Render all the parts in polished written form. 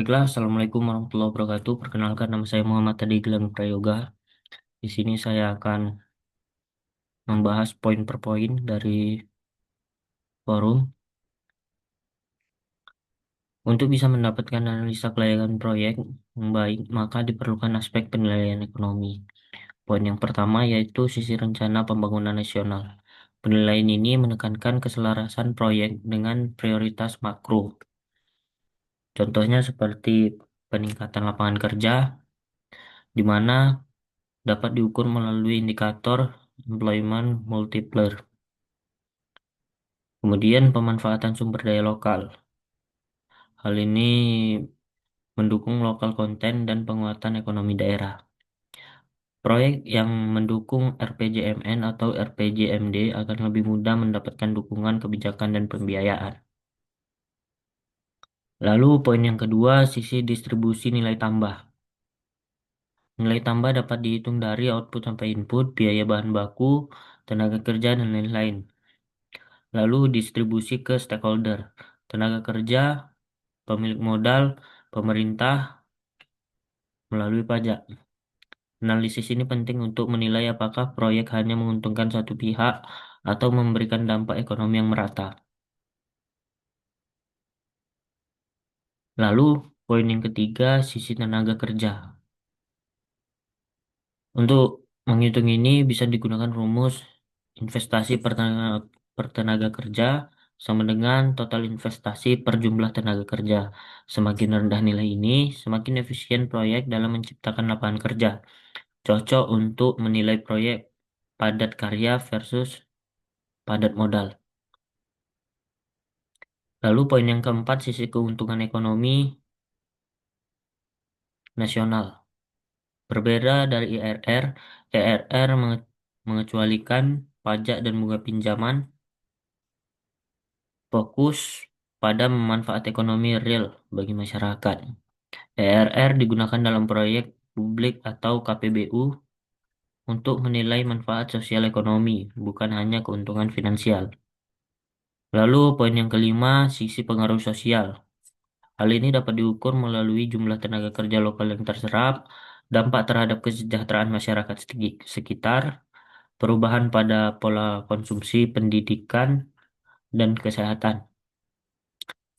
Baiklah, Assalamualaikum warahmatullahi wabarakatuh. Perkenalkan, nama saya Muhammad Tadi Gilang Prayoga. Di sini saya akan membahas poin per poin dari forum. Untuk bisa mendapatkan analisa kelayakan proyek yang baik, maka diperlukan aspek penilaian ekonomi. Poin yang pertama yaitu sisi rencana pembangunan nasional. Penilaian ini menekankan keselarasan proyek dengan prioritas makro. Contohnya seperti peningkatan lapangan kerja, di mana dapat diukur melalui indikator employment multiplier. Kemudian pemanfaatan sumber daya lokal. Hal ini mendukung lokal konten dan penguatan ekonomi daerah. Proyek yang mendukung RPJMN atau RPJMD akan lebih mudah mendapatkan dukungan kebijakan dan pembiayaan. Lalu poin yang kedua, sisi distribusi nilai tambah. Nilai tambah dapat dihitung dari output sampai input, biaya bahan baku, tenaga kerja, dan lain-lain. Lalu distribusi ke stakeholder, tenaga kerja, pemilik modal, pemerintah, melalui pajak. Analisis ini penting untuk menilai apakah proyek hanya menguntungkan satu pihak atau memberikan dampak ekonomi yang merata. Lalu, poin yang ketiga, sisi tenaga kerja. Untuk menghitung ini bisa digunakan rumus investasi per tenaga kerja sama dengan total investasi per jumlah tenaga kerja. Semakin rendah nilai ini, semakin efisien proyek dalam menciptakan lapangan kerja. Cocok untuk menilai proyek padat karya versus padat modal. Lalu poin yang keempat, sisi keuntungan ekonomi nasional. Berbeda dari IRR, IRR mengecualikan pajak dan bunga pinjaman, fokus pada manfaat ekonomi real bagi masyarakat. IRR digunakan dalam proyek publik atau KPBU untuk menilai manfaat sosial ekonomi, bukan hanya keuntungan finansial. Lalu poin yang kelima, sisi pengaruh sosial. Hal ini dapat diukur melalui jumlah tenaga kerja lokal yang terserap, dampak terhadap kesejahteraan masyarakat sekitar, perubahan pada pola konsumsi, pendidikan, dan kesehatan.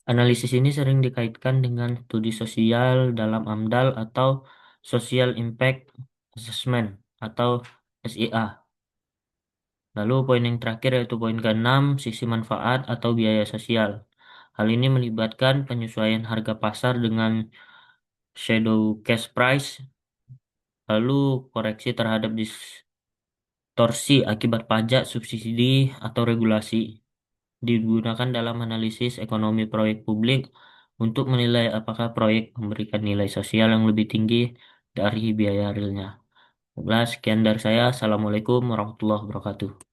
Analisis ini sering dikaitkan dengan studi sosial dalam AMDAL atau Social Impact Assessment atau SIA. Lalu poin yang terakhir yaitu poin keenam, sisi manfaat atau biaya sosial. Hal ini melibatkan penyesuaian harga pasar dengan shadow cash price, lalu koreksi terhadap distorsi akibat pajak, subsidi, atau regulasi. Digunakan dalam analisis ekonomi proyek publik untuk menilai apakah proyek memberikan nilai sosial yang lebih tinggi dari biaya realnya. Baiklah, sekian dari saya. Assalamualaikum warahmatullahi wabarakatuh.